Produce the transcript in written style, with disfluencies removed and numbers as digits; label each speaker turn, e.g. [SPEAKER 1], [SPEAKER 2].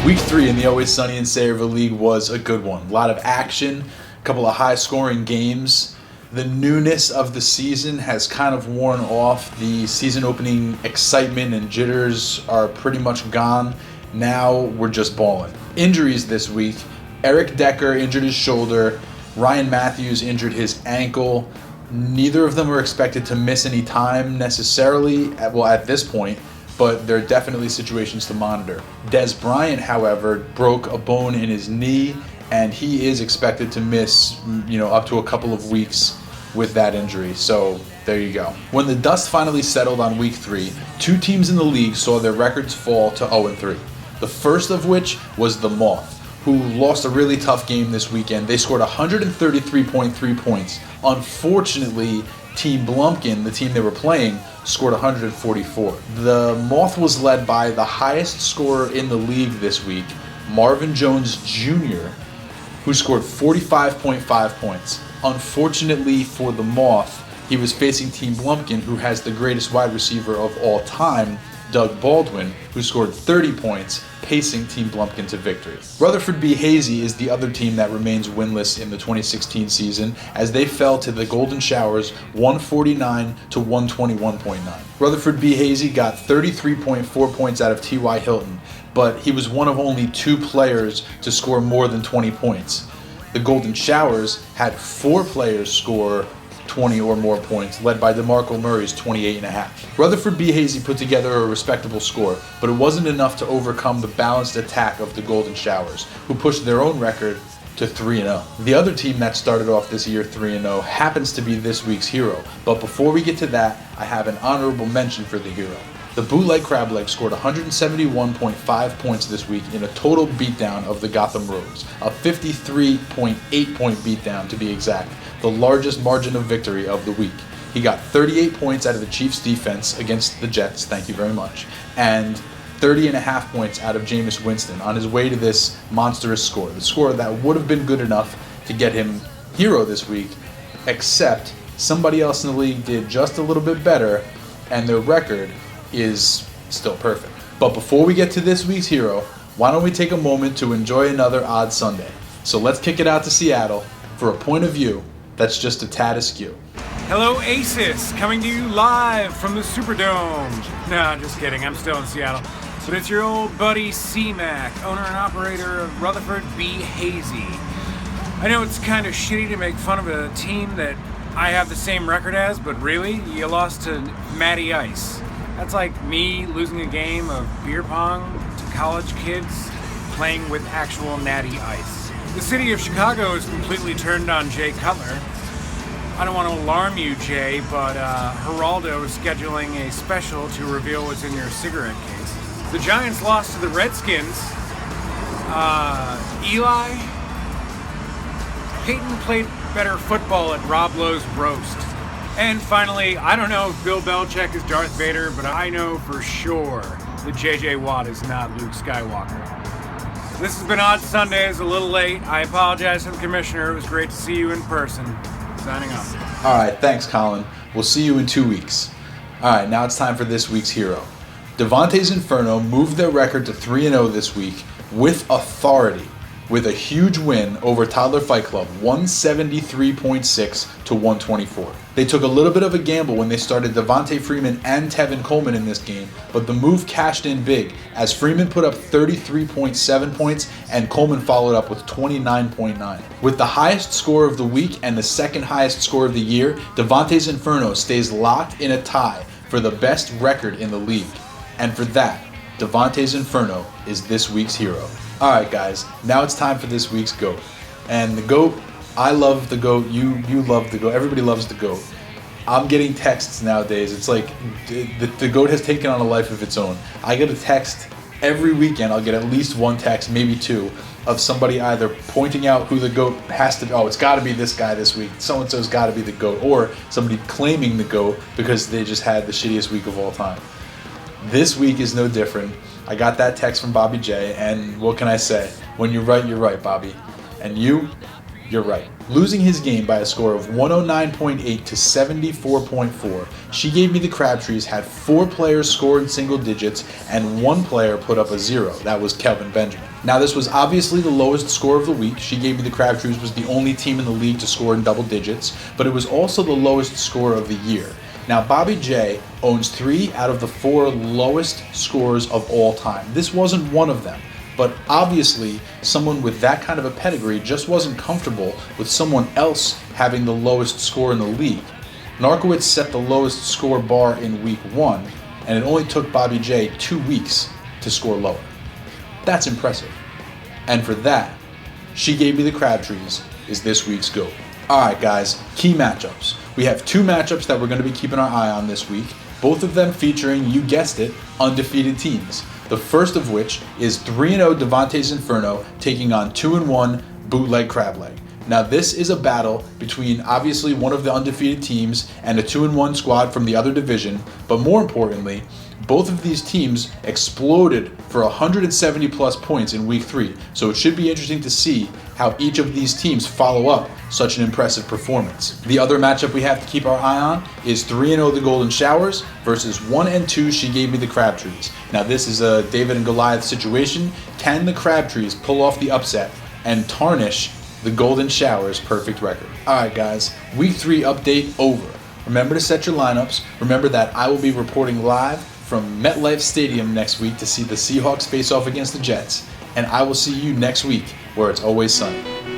[SPEAKER 1] Week 3 in the Always Sunny in Sayreville League was a good one. A lot of action, a couple of high-scoring games. The newness of the season has kind of worn off. The season-opening excitement and jitters are pretty much gone. Now we're just balling. Injuries this week. Eric Decker injured his shoulder. Ryan Matthews injured his ankle. Neither of them are expected to miss any time necessarily, at this point, but there are definitely situations to monitor. Des Bryant, however, broke a bone in his knee, and he is expected to miss, up to a couple of weeks with that injury. So there you go. When the dust finally settled on Week 3, two teams in the league saw their records fall to 0-3. The first of which was the Moth, who lost a really tough game this weekend. They scored 133.3 points. Unfortunately, Team Blumpkin, the team they were playing, scored 144. The Moth was led by the highest scorer in the league this week, Marvin Jones Jr., who scored 45.5 points. Unfortunately for the Moth, he was facing Team Blumpkin, who has the greatest wide receiver of all time, Doug Baldwin, who scored 30 points, pacing Team Blumpkin to victory. Rutherford B. Hazy is the other team that remains winless in the 2016 season, as they fell to the Golden Showers 149 to 121.9. Rutherford B. Hazy got 33.4 points out of T.Y. Hilton, but he was one of only two players to score more than 20 points. The Golden Showers had 4 players score 20 or more points, led by DeMarco Murray's 28.5. Rutherford B. Hazy put together a respectable score, but it wasn't enough to overcome the balanced attack of the Golden Showers, who pushed their own record to 3-0. The other team that started off this year 3-0 happens to be this week's hero, but before we get to that, I have an honorable mention for the hero. The Bootleg Crableg scored 171.5 points this week in a total beatdown of the Gotham Rogues, a 53.8 point beatdown to be exact, the largest margin of victory of the week. He got 38 points out of the Chiefs' defense against the Jets, thank you very much, and 30.5 points out of Jameis Winston on his way to this monstrous score, the score that would have been good enough to get him hero this week, except somebody else in the league did just a little bit better, and their record is still perfect. But before we get to this week's hero, why don't we take a moment to enjoy another Odd Sunday? So let's kick it out to Seattle for a point of view that's just a tad askew.
[SPEAKER 2] Hello, Aces, coming to you live from the Superdome. Nah, just kidding, I'm still in Seattle. But it's your old buddy C-Mac, owner and operator of Rutherford B. Hazy. I know it's kind of shitty to make fun of a team that I have the same record as, but really, you lost to Matty Ice. That's like me losing a game of beer pong to college kids playing with actual natty ice. The city of Chicago is completely turned on Jay Cutler. I don't want to alarm you, Jay, but Geraldo is scheduling a special to reveal what's in your cigarette case. The Giants lost to the Redskins. Eli? Peyton played better football at Rob Lowe's roast. And finally, I don't know if Bill Belichick is Darth Vader, but I know for sure that J.J. Watt is not Luke Skywalker. This has been Odd Sundays, a little late. I apologize to the commissioner. It was great to see you in person. Signing off.
[SPEAKER 1] All right, thanks, Colin. We'll see you in 2 weeks. All right, now it's time for this week's hero. Devontae's Inferno moved their record to 3-0 this week with authority, with a huge win over Toddler Fight Club, 173.6 to 124. They took a little bit of a gamble when they started Devontae Freeman and Tevin Coleman in this game, but the move cashed in big as Freeman put up 33.7 points and Coleman followed up with 29.9. With the highest score of the week and the second highest score of the year, Devontae's Inferno stays locked in a tie for the best record in the league. And for that, Devontae's Inferno is this week's hero. Alright guys, now it's time for this week's GOAT. And the GOAT, I love the GOAT, you love the GOAT, everybody loves the GOAT. I'm getting texts nowadays, it's like the GOAT has taken on a life of its own. I get a text every weekend, I'll get at least one text, maybe two, of somebody either pointing out who the GOAT has to be, it's gotta be this guy this week, so-and-so's gotta be the GOAT, or somebody claiming the GOAT because they just had the shittiest week of all time. This week is no different. I got that text from Bobby J, and what can I say? When you're right, Bobby. And you You're right. Losing his game by a score of 109.8 to 74.4, She Gave Me the Crabtrees had 4 players score in single digits and 1 player put up a 0. That was Kelvin Benjamin. Now this was obviously the lowest score of the week. She Gave Me the Crabtrees was the only team in the league to score in double digits, but it was also the lowest score of the year. Now Bobby J owns 3 out of the 4 lowest scores of all time. This wasn't one of them. But obviously, someone with that kind of a pedigree just wasn't comfortable with someone else having the lowest score in the league. Narkowitz set the lowest score bar in week 1, and it only took Bobby J 2 weeks to score lower. That's impressive. And for that, She Gave Me the Crabtrees is this week's GOAT. Alright guys, key matchups. We have 2 matchups that we're going to be keeping our eye on this week, both of them featuring, you guessed it, undefeated teams. The first of which is 3-0 Devante's Inferno taking on 2-1 Bootleg Crableg. Now this is a battle between obviously one of the undefeated teams and a 2-1 squad from the other division, but more importantly, both of these teams exploded for 170 plus points in week 3, so it should be interesting to see how each of these teams follow up such an impressive performance. The other matchup we have to keep our eye on is 3-0 the Golden Showers versus 1-2 She Gave Me the Crabtrees. Now this is a David and Goliath situation. Can the Crabtrees pull off the upset and tarnish the Golden Showers' perfect record? Alright guys, week 3 update over. Remember to set your lineups. Remember that I will be reporting live from MetLife Stadium next week to see the Seahawks face off against the Jets. And I will see you next week where it's always sunny.